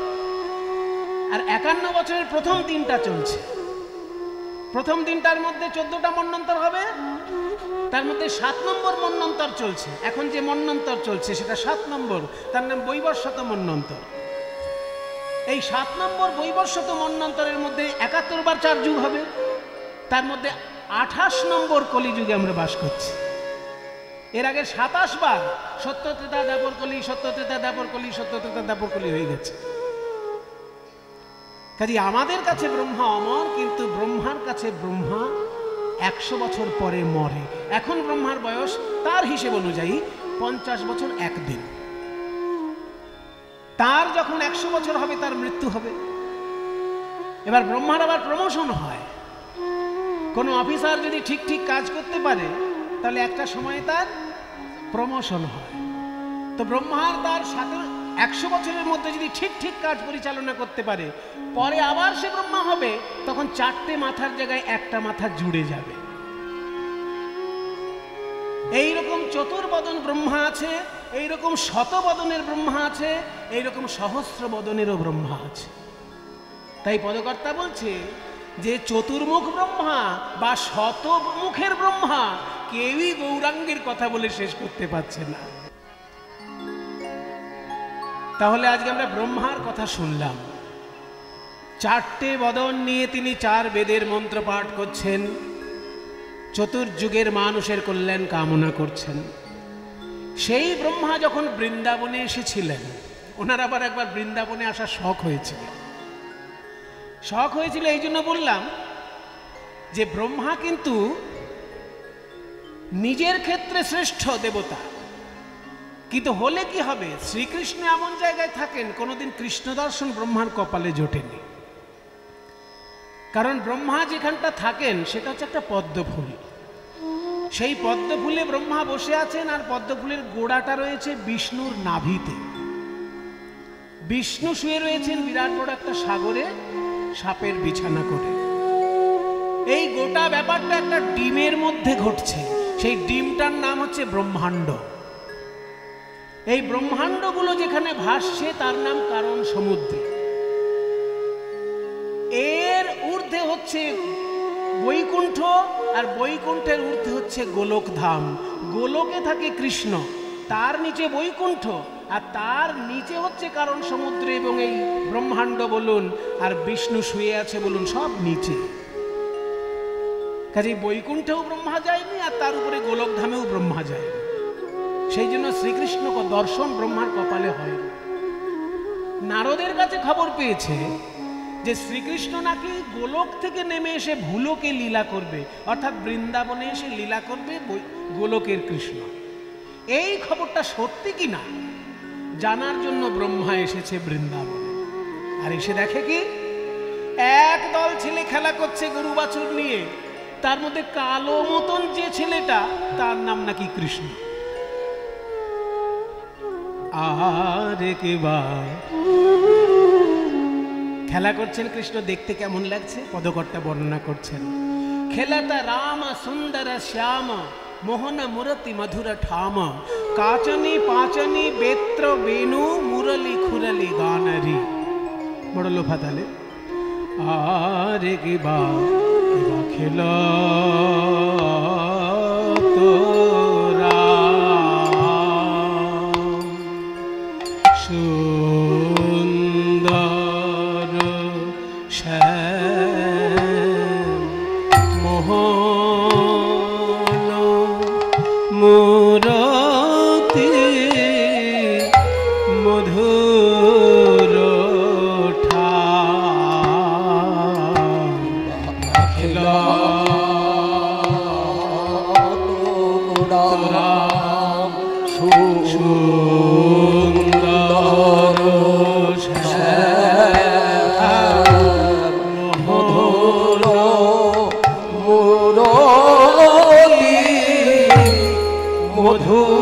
আর 51 বছরের প্রথম দিনটা চলছে। প্রথম দিনটার মধ্যে 14টা মন্বন্তর হবে, তার মধ্যে 7 নম্বর মন্বন্তর চলছে। এখন যে মন্বন্তর চলছে সেটা 7 নম্বর, তার নাম বৈবস্বত মন্বন্তর। এই 7 নম্বর বৈবস্বত মন্বন্তরের মধ্যে 71 বার 4 যুগ হবে, তার মধ্যে 28 নম্বর কলিযুগে আমরা বাস করছি। এর আগে 27 বার সত্য ত্রেতা দ্বাপর কলি, সত্য ত্রেতা দ্বাপর কলি, সত্য ত্রেতা দ্বাপর কলি হয়ে গেছে। কাজে আমাদের কাছে ব্রহ্মা অমর, কিন্তু ব্রহ্মার কাছে ব্রহ্মা 100 বছর পরে মরে। এখন ব্রহ্মার বয়স তার হিসেব অনুযায়ী 50 বছর 1 দিন। তার যখন 100 বছর হবে তার মৃত্যু হবে। এবার ব্রহ্মার আবার প্রমোশন হয়। কোনো অফিসার যদি ঠিক ঠিক কাজ করতে পারে তাহলে একটা সময়ে তার প্রমোশন হয়। তো ব্রহ্মার তার 100 বছরের মধ্যে যদি ঠিক ঠিক কাজ পরিচালনা করতে পারে, পরে আবার সে ব্রহ্মা হবে, তখন 4টে মাথার জায়গায় একটা মাথা জুড়ে যাবে। এইরকম চতুর্বদন ব্রহ্মা আছে, এইরকম শতবদনের ব্রহ্মা আছে, এইরকম সহস্র বদনেরও ব্রহ্মা আছে। তাই পদকর্তা বলছে যে চতুর্মুখ ব্রহ্মা বা শতমুখের ব্রহ্মা কেউই গৌরাঙ্গের কথা বলে শেষ করতে পারছে না। তাহলে আজকে আমরা ব্রহ্মার কথা শুনলাম। 4টে বদন নিয়ে তিনি 4 বেদের মন্ত্র পাঠ করছেন, চতুর্যুগের মানুষের কল্যাণ কামনা করছেন। সেই ব্রহ্মা যখন বৃন্দাবনে এসেছিলেন, ওনার আবার একবার বৃন্দাবনে আসার শখ হয়েছিল। এই জন্য বললাম যে ব্রহ্মা কিন্তু নিজের ক্ষেত্রে শ্রেষ্ঠ দেবতা, কিন্তু হলে কি হবে, শ্রীকৃষ্ণ এমন জায়গায় থাকেন কোনোদিন কৃষ্ণ দর্শন ব্রহ্মার কপালে জোটেনি। কারণ ব্রহ্মা যেখানটা থাকেন সেটা হচ্ছে একটা পদ্মফুল। সেই পদ্মফুলে ব্রহ্মা বসে আছেন, আর পদ্মফুলের গোড়াটা রয়েছে বিষ্ণুর নাভিতে। বিষ্ণু শুয়ে রয়েছেন বিরাট বড় একটা সাগরে সাপের বিছানা করে। এই গোটা ব্যাপারটা একটা ডিমের মধ্যে ঘটছে। সেই ডিমটার নাম হচ্ছে ব্রহ্মাণ্ড। এই ব্রহ্মাণ্ডগুলো যেখানে ভাসছে তার নাম কারণ সমুদ্র। এর ঊর্ধ্বে হচ্ছে বৈকুণ্ঠ, আর বৈকুণ্ঠের ঊর্ধ্বে হচ্ছে গোলক ধাম। গোলকে থাকে কৃষ্ণ, তার নিচে বৈকুণ্ঠ, আর তার নিচে হচ্ছে কারণ সমুদ্র। এবং এই ব্রহ্মাণ্ড বলুন আর বিষ্ণু শুয়ে আছে বলুন, সব নিচে। কাজে বৈকুণ্ঠেও ব্রহ্মা যায়নি, আর তার উপরে গোলক ধামেও ব্রহ্মা যায়নি। সেই জন্য শ্রীকৃষ্ণ দর্শন ব্রহ্মার কপালে হয়। নারদের কাছে খবর পেয়েছে যে শ্রীকৃষ্ণ নাকি গোলক থেকে নেমে এসে ভুলোকে লীলা করবে, অর্থাৎ বৃন্দাবনে এসে লীলা করবে গোলকের কৃষ্ণ। এই খবরটা সত্যি কিনা জানার জন্য ব্রহ্মা এসেছে বৃন্দাবনে। আর এসে দেখে কি, এক দল ছেলে খেলা করছে গরু বাছুর নিয়ে। তার মধ্যে কালো মতন যে ছেলেটা, তার নাম নাকি কৃষ্ণ। আরে কেবা খেলা করছেন কৃষ্ণ, দেখতে কেমন লাগছে পদকর্তা বর্ণনা করছেন। খেলাটা রাম সুন্দর শ্যাম, মোহন মুরতি মধুর ঠাম, কাচনি পাচনি বেত্র বেনু মুরলি খুরলি গানরি। বড় লোফা তালে আরে কেবা খেলা তোরা সুন্দর মোহন মুরতি মধুর ঠাম। রাম সুন্দর শ্যাম মধুর মুরলী মধুর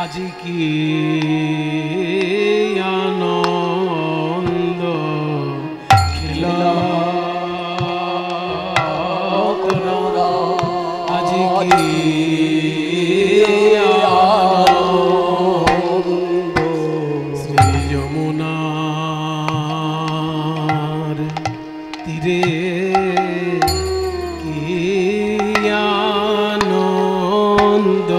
আজ কি আনন্দ খেলা আজ কি আনন্দ শ্রী যমুনার তীরে কি আনন্দ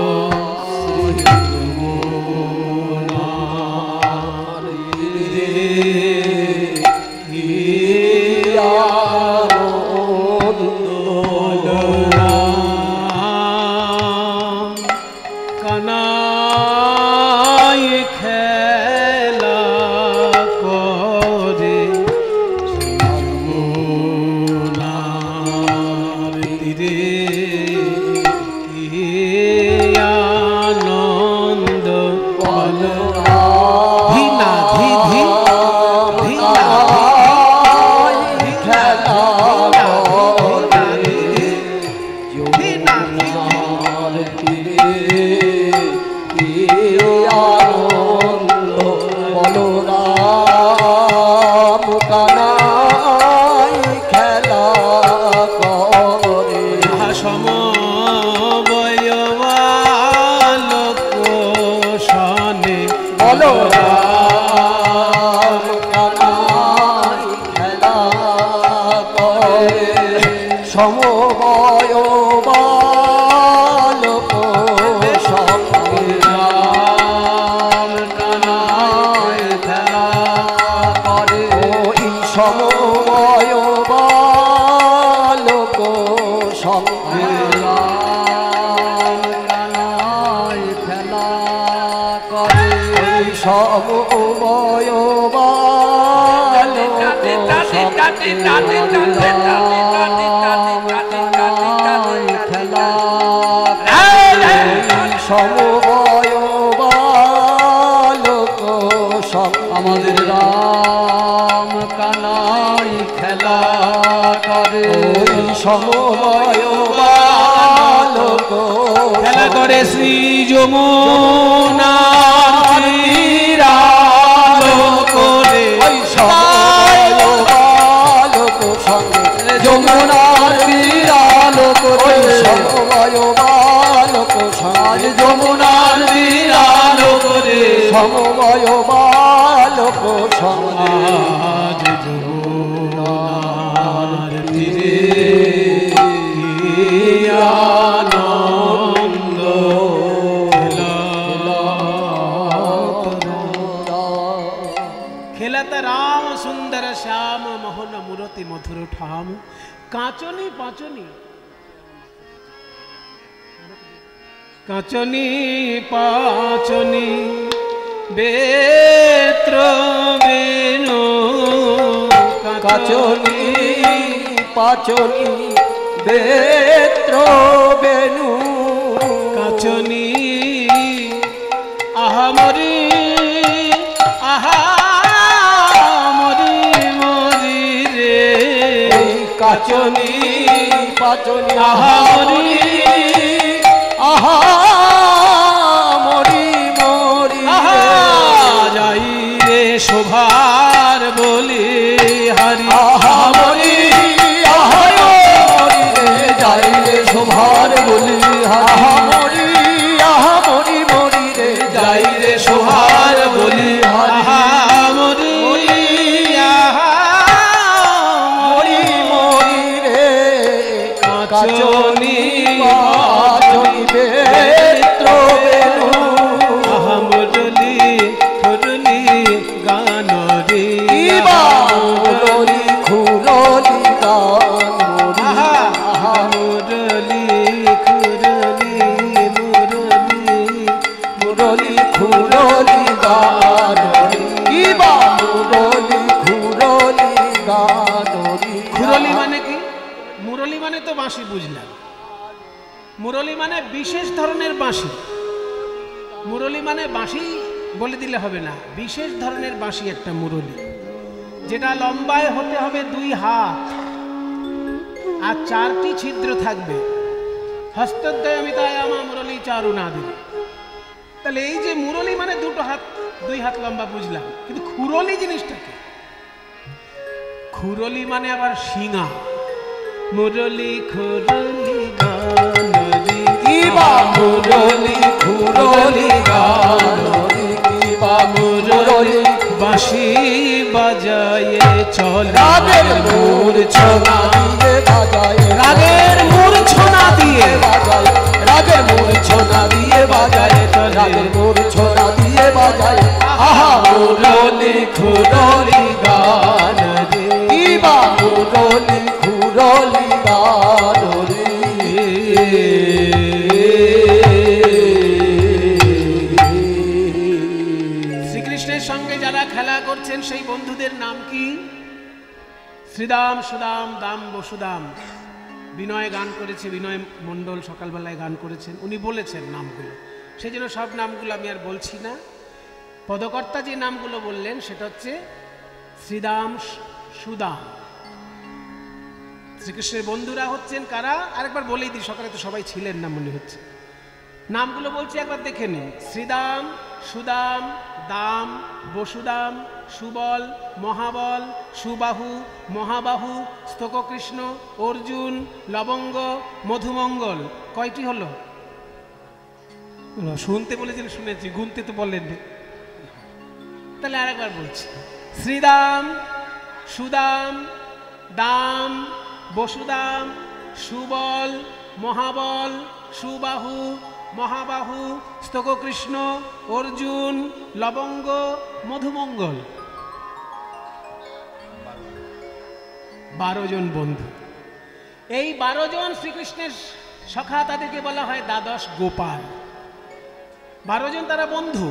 সমবয় বালক সঙ্গে রাম কানায় খেলা করে ওই সমবয় বালক সঙ্গে রাম কানায় খেলা করে ওই সমবয় বালক সঙ্গে সমবয় বালক আমাদের রাম কানাই খেলা করে সমবয় বালক খেলা করে শ্রী যমুনা করে সমবয় বালক সঙ্গে যমুনার বিরালোক সমবয় বালক সাজ যমুনার বিরালোক রে সমবয় বালক সমাজ যমুনার তীরে আনন্দ খেলাতে রাম সুন্দর শ্যাম মোহন মূরতি মধুর ঠাম কাঁচনি পাঁচনি কাঁচনি পাচনি বেত্র বেনু কাচনি পাচনি বেত্র বেনু কাঁচনি আহামরি আহামরি মরি রে কাচনি পাচনি আহামরি আহা মরি মরি যাই রে শোভার বলি হরি আহা মরি আহা মরি রে যাই রে শোভার বলি আহা মরি মরি রে যাই রে শোভার বলি মরি মরি মরি রে কাচনি পাচনি বেত্র বেনু মুরলি খুরলি গান রে মুরলি খুরলি গান মুরলি খুরলি মুরলি মুরলি খুরলি গান বাঁশি বুঝলাম। মুরলী মানে বিশেষ ধরনের বাঁশি। মুরলী মানে বাঁশি বলে দিলে হবে না, বিশেষ ধরনের বাঁশি একটা মুরলী, যেটা লম্বায় হতে হবে 2 হাত আর 4টি ছিদ্র থাকবে। হস্তদ্বয়মিতায়ামা মুরলী চারুনাদি। তাহলে এই যে মুরলী মানে 2 হাত লম্বা বুঝলাম, কিন্তু খুরলি জিনিসটা কি? খুরলি মানে আবার শিঙা। মুরলী খুরলি গানরি কিবা মুরলী খুরলি গানরি কিবা মুরলী বাঁশি বাজায়ে চলে রাগের মূর্ছনা দিয়ে বাজায় রাগের মূর্ছনা দিয়ে বাজায় রাগের মূর্ছনা দিয়ে বাজায় রাগের মূর্ছনা দিয়ে বাজায় আহা মুরলী খুরলি গানরি কিবা মুরলী খুরলি গানরি শ্রীকৃষ্ণের সঙ্গে যারা খেলা করছেন সেই বন্ধুদের নাম কি? শ্রীদাম, সুদাম, দাম, বসুদাম। বিনয় গান করেছে, বিনয় মণ্ডল সকালবেলায় গান করেছেন, উনি বলেছেন নামগুলো, সেই জন্য সব নামগুলো আমি আর বলছি না। পদকর্তা যে নামগুলো বললেন সেটা হচ্ছে শ্রীদাম, সুদাম। শ্রীকৃষ্ণের বন্ধুরা হচ্ছেন কারা? আরেকবার বলেই দিই, সকালে তো সবাই ছিলেন না মনে হচ্ছে। নামগুলো বলছি, একবার দেখে নিন। শ্রীদাম, সুদাম, দাম, বসুদাম, সুবল, মহাবল, সুবাহু, মহাবাহু, স্তককৃষ্ণ, অর্জুন, লবঙ্গ, মধুমঙ্গল। কয়টি হলো? শুনতে বলেছেন, শুনেছি, গুনতে তো বললেন। তাহলে আরেকবার বলছি। শ্রীদাম, সুদাম, দাম, বসুদাম, সুবল, মহাবল, সুবাহু, মহাবাহু, স্তককৃষ্ণ, অর্জুন, লবঙ্গ, মধুমঙ্গল। 12 জন বন্ধু। এই 12 জন শ্রীকৃষ্ণের সখা, তাদেরকে বলা হয় দ্বাদশ গোপাল। 12 জন তারা বন্ধু।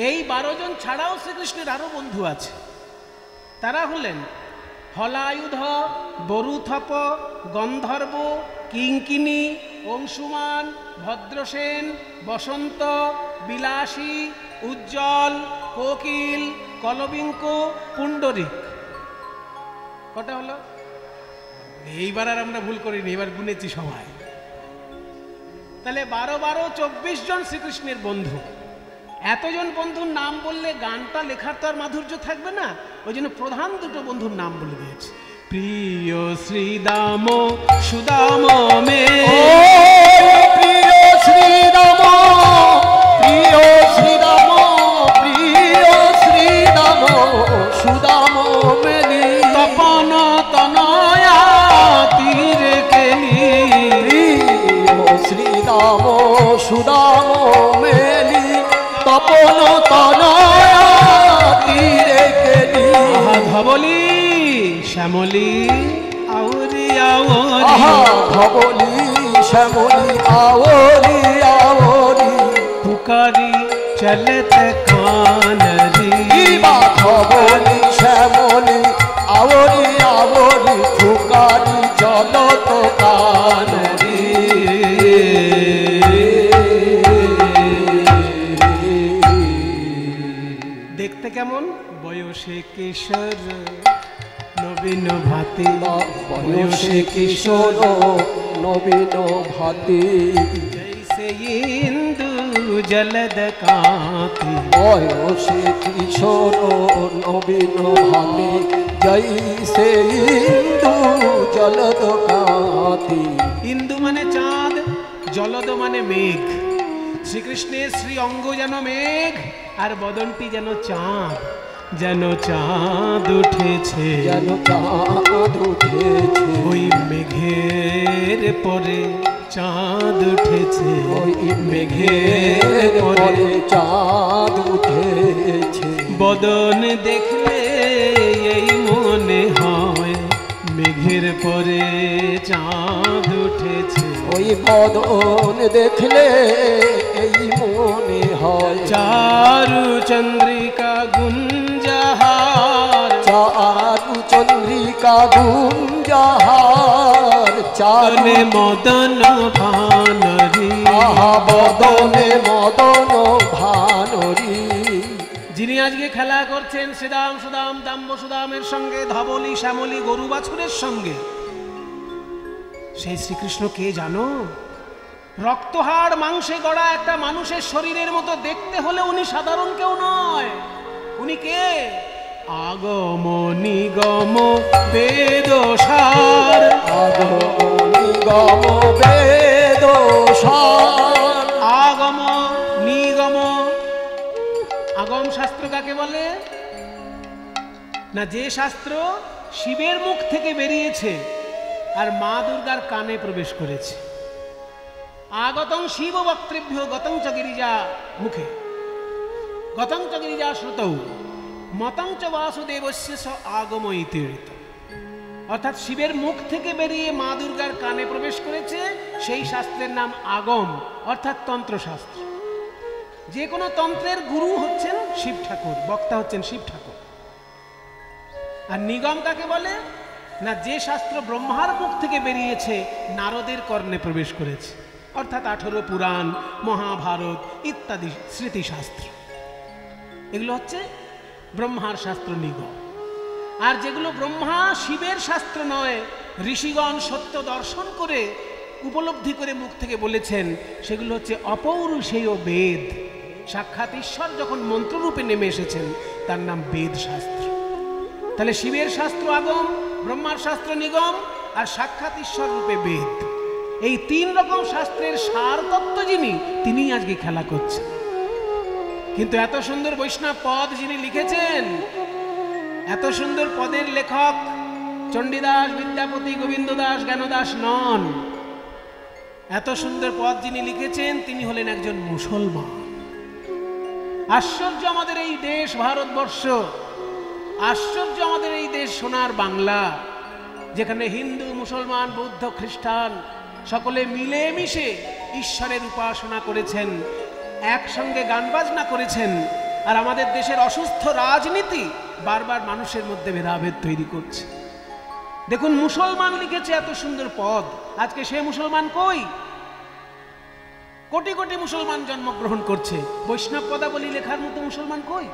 এই 12 জন ছাড়াও শ্রীকৃষ্ণের আরো বন্ধু আছে। তারা হলেন হলায়ুধ, বরুথপ, গন্ধর্ব, কিঙ্কিনী, অংশুমান, ভদ্রসেন, বসন্ত, বিলাসী, উজ্জ্বল, কোকিল, কলবিঙ্ক, পুণ্ডরিক। কটা হলো? এইবার আর আমরা ভুল করিনি, এবার গুনেছি সবাই। তাহলে 12 12 24 জন শ্রীকৃষ্ণের বন্ধু। এতজন বন্ধুর নাম বললে গানটা লেখার তো আর মাধুর্য থাকবে না, ওই জন্য প্রধান 2টো বন্ধুর নাম বলে দিয়েছে। প্রিয় শ্রীদাম, সুদাম মে, প্রিয় শ্রীরাম, প্রিয় শ্রীরাম, প্রিয় শ্রীরাম, সুদাম মেলি তপন তনয়া তীরে কেলি। প্রিয় শ্রীরাম, সুদাম মেলি তপন তনয়া তীরে কেলি। ধবলি শ্যামলি আউরি আহা আউরি, ধবলি শ্যামলি আওরি আওরি পুকারি চলত কানরি। কিবা ধবলি শ্যামলি আওরি আওরি ফুকারি চলত কানরি। দেখতে কেমন? বয়সে কিশোর নবীন ভাতি, বয়সে কিশোর নবীন ভাতি, জৈসে ইন্দু জলদ কাতি। বয়সে কিশোর নবীন ভাতি, জৈসে ইন্দু জলদ কাতি। ইন্দু মানে চাঁদ, জলদ মানে মেঘ। শ্রীকৃষ্ণের শ্রী অঙ্গ যেন মেঘ, আর বদনটি যেন চাঁদ। যেন চাঁদ উঠেছে, যেন চাঁদ উঠেছে, ওই মেঘের পরে চাঁদ উঠেছে। ওই মেঘের পরে চাঁদ উঠেছে। বদন দেখলে এই মনে হয় মেঘের পরে চাঁদ উঠেছে। ওই বদন দেখলে এই মনে হয় চারু চন্দ্রিকা গুঞ্জাহার, চারু চন্দ্রিকা গুঞ্জাহার, বদনে মদন ভানরি, আহা বদনে মদন ভানরি। যিনি আজকে খেলা করছেন শ্রীদাম সুদাম দাম্ব সুদামের সঙ্গে, ধবলি শ্যামলি গরু বাছুরের সঙ্গে, সেই শ্রীকৃষ্ণ কে জানো? রক্তহাড় মাংসে গড়া একটা মানুষের শরীরের মতো দেখতে হলে উনি সাধারণ কেউ নয়। উনি কে? আগম নিগম বেদসার, আগম নিগম বেদসার। আগম নিগম, আগম শাস্ত্র কাকে বলে? না যে শাস্ত্র শিবের মুখ থেকে বেরিয়েছে আর মা দুর্গার কানে প্রবেশ করেছে। আগতং শিব বক্তৃভ্য গতং চ গিরিজা মুখে, গতং চ গিরিজা শ্রুতৌ, মতং চ বাসুদেবস্য স আগম ইতি। অর্থাৎ শিবের মুখ থেকে বেরিয়ে মা দুর্গার কানে প্রবেশ করেছে, সেই শাস্ত্রের নাম আগম, অর্থাৎ তন্ত্রশাস্ত্র। যে কোনো তন্ত্রের গুরু হচ্ছেন শিব ঠাকুর, বক্তা হচ্ছেন শিব ঠাকুর। আর নিগম কাকে বলে? না যে শাস্ত্র ব্রহ্মার মুখ থেকে বেরিয়েছে, নারদের কর্ণে প্রবেশ করেছে, অর্থাৎ 18 পুরাণ, মহাভারত ইত্যাদি স্মৃতিশাস্ত্র, এগুলো হচ্ছে ব্রহ্মার শাস্ত্র নিগম। আর যেগুলো ব্রহ্মা শিবের শাস্ত্র নয়, ঋষিগণ সত্য দর্শন করে উপলব্ধি করে মুখ থেকে বলেছেন, সেগুলো হচ্ছে অপৌরুষেয় বেদ। সাক্ষাৎ ঈশ্বর যখন মন্ত্ররূপে নেমে এসেছেন, তার নাম বেদ শাস্ত্র। তাহলে শিবের শাস্ত্র আগম, ব্রহ্মার শাস্ত্র নিগম, আর সাক্ষাৎ ঈশ্বর রূপে বেদ। এই 3 রকম শাস্ত্রের সার তত্ত্ব যিনি, তিনিই আজকে খেলা করছেন। কিন্তু এত সুন্দর বৈষ্ণব পদ যিনি লিখেছেন, এত সুন্দর পদের লেখক চণ্ডীদাস, বিদ্যাপতি, গোবিন্দ দাস, জ্ঞানদাস নন। এত সুন্দর পদ যিনি লিখেছেন, তিনি হলেন একজন মুসলমান। আশ্চর্য আমাদের এই দেশ ভারতবর্ষ, আশ্চর্য আমাদের এই দেশ সোনার বাংলা, যেখানে হিন্দু, মুসলমান, বৌদ্ধ, খ্রিস্টান সকলে মিলেমিশে ঈশ্বরের উপাসনা করেছেন, একসঙ্গে গান বাজনা করেছেন। আর আমাদের দেশের অসুস্থ রাজনীতি বারবার মানুষের মধ্যে ভেদাভেদ তৈরি করছে। দেখুন, মুসলমান লিখেছে এত সুন্দর পদ, আজকে সে মুসলমান কই? কোটি কোটি মুসলমান জন্মগ্রহণ করছে, বৈষ্ণব পদাবলী লেখার মতো মুসলমান কই?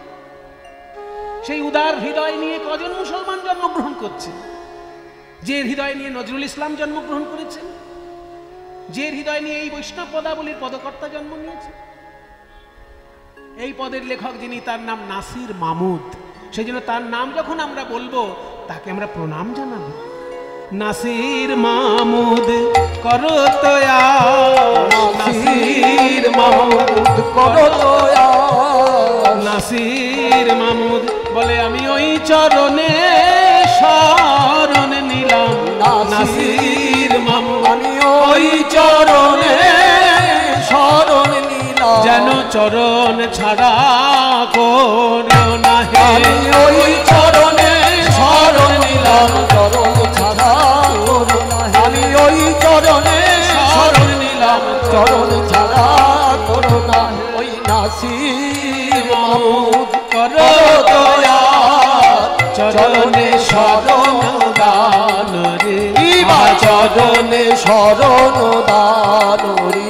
সেই উদার হৃদয় নিয়ে কজন মুসলমান জন্মগ্রহণ করছে? যে হৃদয় নিয়ে নজরুল ইসলাম জন্মগ্রহণ করেছেন, যে হৃদয় নিয়ে এই বৈষ্ণব পদাবলীর পদকর্তা জন্ম নিয়েছে। এই পদের লেখক যিনি, তার নাম নাসির মাহমুদ। সেই জন্য তার নাম যখন আমরা বলবো, তাকে আমরা প্রণাম জানাবো। নাসির মাহমুদ করো তয়া, নাসির মাহমুদ করো তয়া। নাসির মাহমুদ বলে আমি ওই চরণে শরণ নিলাম। নাসির মাহমুদ আমি ওই চরণে শরণ নিলাম, যেন চরণ ছাড়া করো না হে। আমি ওই চরণে শরণ নিলাম, চরণ ছাড়া করো না হে। আমি ওই চরণে শরণ নিলাম, চরণ ছাড়া করো না হে। ওই নাসির মাহমুদ করো দয়া, চরণে শরণ দান রে, চরণে শরণ দান রে।